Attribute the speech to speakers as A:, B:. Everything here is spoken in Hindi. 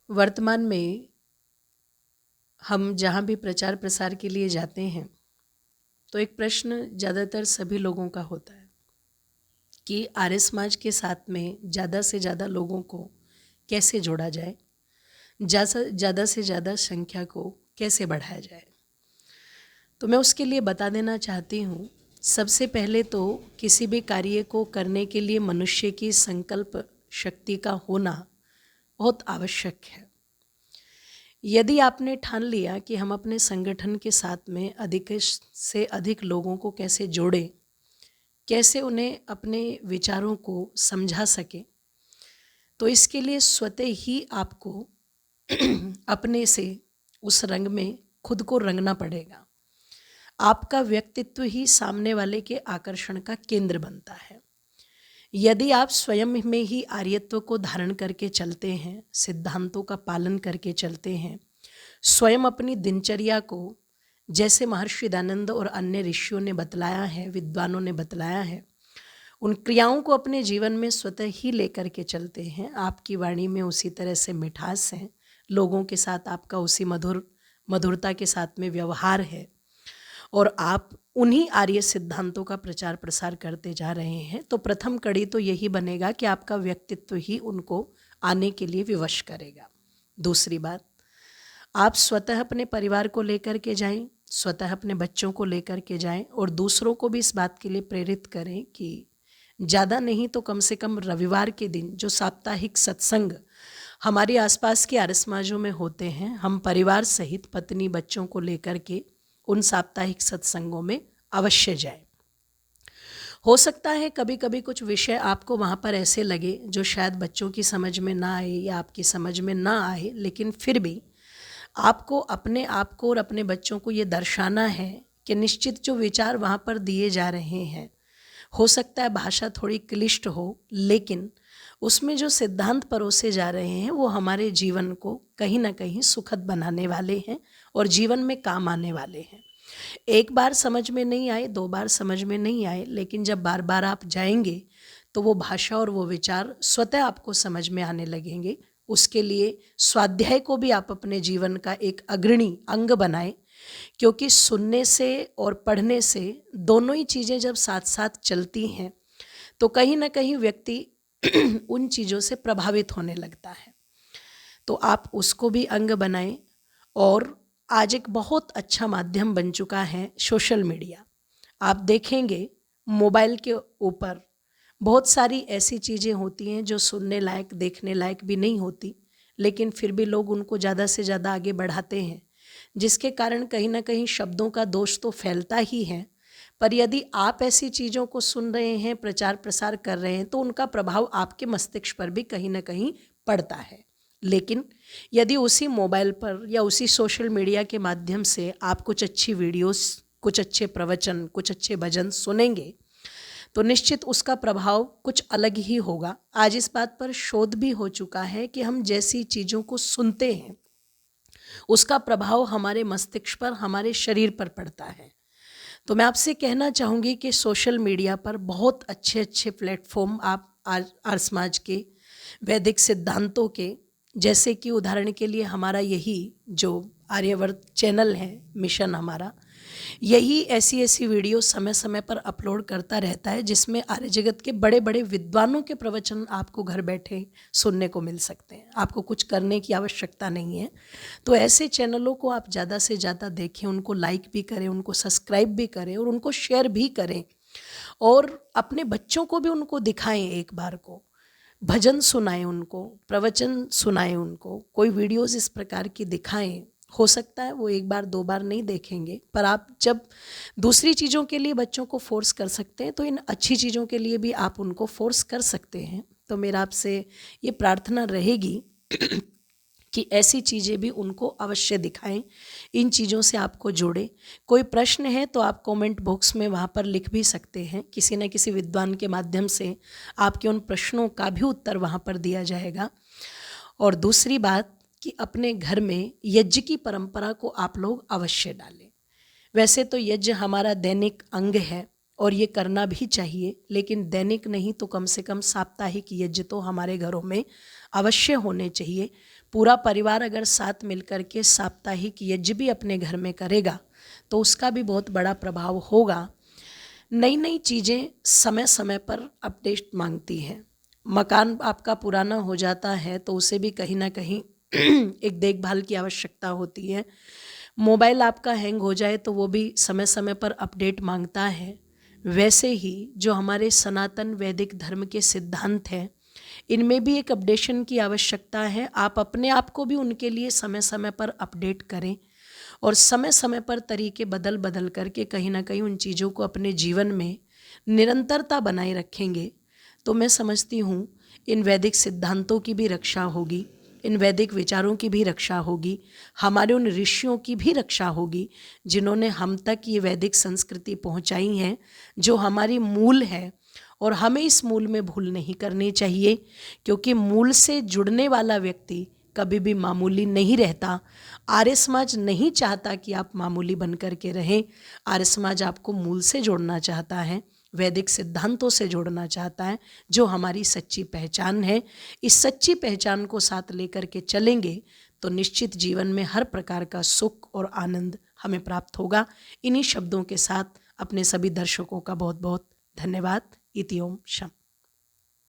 A: वर्तमान में हम जहाँ भी प्रचार प्रसार के लिए जाते हैं तो एक प्रश्न ज़्यादातर सभी लोगों का होता है कि आर्य समाज के साथ में ज़्यादा से ज़्यादा लोगों को कैसे जोड़ा जाए, ज़्यादा से ज़्यादा संख्या को कैसे बढ़ाया जाए। तो मैं उसके लिए बता देना चाहती हूँ, सबसे पहले तो किसी भी कार्य को करने के लिए मनुष्य की संकल्प शक्ति का होना बहुत आवश्यक है। यदि आपने ठान लिया कि हम अपने संगठन के साथ में अधिक से अधिक लोगों को कैसे जोड़ें, कैसे उन्हें अपने विचारों को समझा सकें, तो इसके लिए स्वतः ही आपको अपने से उस रंग में खुद को रंगना पड़ेगा। आपका व्यक्तित्व ही सामने वाले के आकर्षण का केंद्र बनता है। यदि आप स्वयं में ही आर्यत्व को धारण करके चलते हैं, सिद्धांतों का पालन करके चलते हैं, स्वयं अपनी दिनचर्या को जैसे महर्षि दयानंद और अन्य ऋषियों ने बतलाया है, विद्वानों ने बतलाया है, उन क्रियाओं को अपने जीवन में स्वतः ही लेकर के चलते हैं, आपकी वाणी में उसी तरह से मिठास है, लोगों के साथ आपका उसी मधुरता के साथ में व्यवहार है और आप उन्हीं आर्य सिद्धांतों का प्रचार प्रसार करते जा रहे हैं, तो प्रथम कड़ी तो यही बनेगा कि आपका व्यक्तित्व ही उनको आने के लिए विवश करेगा। दूसरी बात, आप स्वतः अपने परिवार को लेकर के जाएं, स्वतः अपने बच्चों को लेकर के जाएं और दूसरों को भी इस बात के लिए प्रेरित करें कि ज़्यादा नहीं तो कम से कम रविवार के दिन जो साप्ताहिक सत्संग हमारे आसपास के आर्य समाजों में होते हैं, हम परिवार सहित पत्नी बच्चों को लेकर के उन साप्ताहिक सत्संगों में अवश्य जाएं। हो सकता है कभी कभी कुछ विषय आपको वहाँ पर ऐसे लगे जो शायद बच्चों की समझ में ना आए या आपकी समझ में ना आए, लेकिन फिर भी आपको अपने आप को और अपने बच्चों को ये दर्शाना है कि निश्चित जो विचार वहाँ पर दिए जा रहे हैं, हो सकता है भाषा थोड़ी क्लिष्ट हो, लेकिन उसमें जो सिद्धांत परोसे जा रहे हैं वो हमारे जीवन को कहीं ना कहीं सुखद बनाने वाले हैं और जीवन में काम आने वाले हैं। एक बार समझ में नहीं आए, दो बार समझ में नहीं आए, लेकिन जब बार बार आप जाएंगे तो वो भाषा और वो विचार स्वतः आपको समझ में आने लगेंगे। उसके लिए स्वाध्याय को भी आप अपने जीवन का एक अग्रणी अंग बनाएं, क्योंकि सुनने से और पढ़ने से दोनों ही चीज़ें जब साथ साथ चलती हैं तो कहीं ना कहीं व्यक्ति उन चीज़ों से प्रभावित होने लगता है। तो आप उसको भी अंग बनाएं। और आज एक बहुत अच्छा माध्यम बन चुका है सोशल मीडिया। आप देखेंगे मोबाइल के ऊपर बहुत सारी ऐसी चीज़ें होती हैं जो सुनने लायक, देखने लायक भी नहीं होती, लेकिन फिर भी लोग उनको ज़्यादा से ज़्यादा आगे बढ़ाते हैं, जिसके कारण कहीं ना कहीं शब्दों का दोष तो फैलता ही है। पर यदि आप ऐसी चीज़ों को सुन रहे हैं, प्रचार प्रसार कर रहे हैं, तो उनका प्रभाव आपके मस्तिष्क पर भी कहीं ना कहीं पड़ता है। लेकिन यदि उसी मोबाइल पर या उसी सोशल मीडिया के माध्यम से आप कुछ अच्छी वीडियोस, कुछ अच्छे प्रवचन, कुछ अच्छे भजन सुनेंगे, तो निश्चित उसका प्रभाव कुछ अलग ही होगा। आज इस बात पर शोध भी हो चुका है कि हम जैसी चीज़ों को सुनते हैं उसका प्रभाव हमारे मस्तिष्क पर, हमारे शरीर पर पड़ता है। तो मैं आपसे कहना चाहूँगी कि सोशल मीडिया पर बहुत अच्छे अच्छे प्लेटफॉर्म आप आर्य समाज के वैदिक सिद्धांतों के, जैसे कि उदाहरण के लिए हमारा यही जो आर्यवर्त चैनल है, मिशन हमारा, यही ऐसी ऐसी वीडियो समय समय पर अपलोड करता रहता है जिसमें आर्य जगत के बड़े बड़े विद्वानों के प्रवचन आपको घर बैठे सुनने को मिल सकते हैं। आपको कुछ करने की आवश्यकता नहीं है। तो ऐसे चैनलों को आप ज़्यादा से ज़्यादा देखें, उनको लाइक भी करें, उनको सब्सक्राइब भी करें और उनको शेयर भी करें और अपने बच्चों को भी उनको दिखाएं, एक बार को भजन सुनाएं, उनको प्रवचन सुनाएं, उनको कोई वीडियोस इस प्रकार की दिखाएं। हो सकता है वो एक बार दो बार नहीं देखेंगे, पर आप जब दूसरी चीज़ों के लिए बच्चों को फोर्स कर सकते हैं तो इन अच्छी चीज़ों के लिए भी आप उनको फोर्स कर सकते हैं। तो मेरा आपसे ये प्रार्थना रहेगी कि ऐसी चीज़ें भी उनको अवश्य दिखाएं, इन चीज़ों से आपको जोड़ें। कोई प्रश्न है तो आप कमेंट बॉक्स में वहाँ पर लिख भी सकते हैं, किसी न किसी विद्वान के माध्यम से आपके उन प्रश्नों का भी उत्तर वहाँ पर दिया जाएगा। और दूसरी बात कि अपने घर में यज्ञ की परंपरा को आप लोग अवश्य डालें। वैसे तो यज्ञ हमारा दैनिक अंग है, और ये करना भी चाहिए, लेकिन दैनिक नहीं तो कम से कम साप्ताहिक यज्ञ तो हमारे घरों में अवश्य होने चाहिए। पूरा परिवार अगर साथ मिलकर के साप्ताहिक यज्ञ भी अपने घर में करेगा तो उसका भी बहुत बड़ा प्रभाव होगा। नई नई चीज़ें समय समय पर अपडेट मांगती हैं। मकान आपका पुराना हो जाता है तो उसे भी कहीं ना कहीं एक देखभाल की आवश्यकता होती है। मोबाइल आपका हैंग हो जाए तो वो भी समय समय पर अपडेट मांगता है। वैसे ही जो हमारे सनातन वैदिक धर्म के सिद्धांत हैं, इनमें भी एक अपडेशन की आवश्यकता है। आप अपने आप को भी उनके लिए समय समय पर अपडेट करें और समय समय पर तरीके बदल बदल करके कहीं ना कहीं उन चीज़ों को अपने जीवन में निरंतरता बनाए रखेंगे तो मैं समझती हूँ इन वैदिक सिद्धांतों की भी रक्षा होगी, इन वैदिक विचारों की भी रक्षा होगी, हमारे उन ऋषियों की भी रक्षा होगी जिन्होंने हम तक ये वैदिक संस्कृति पहुँचाई है, जो हमारी मूल है। और हमें इस मूल में भूल नहीं करनी चाहिए, क्योंकि मूल से जुड़ने वाला व्यक्ति कभी भी मामूली नहीं रहता। आर्य समाज नहीं चाहता कि आप मामूली बन कर के रहें। आर्य समाज आपको मूल से जोड़ना चाहता है, वैदिक सिद्धांतों से जोड़ना चाहता है, जो हमारी सच्ची पहचान है। इस सच्ची पहचान को साथ लेकर के चलेंगे तो निश्चित जीवन में हर प्रकार का सुख और आनंद हमें प्राप्त होगा। इन्हीं शब्दों के साथ अपने सभी दर्शकों का बहुत बहुत धन्यवाद। इति ओम शम।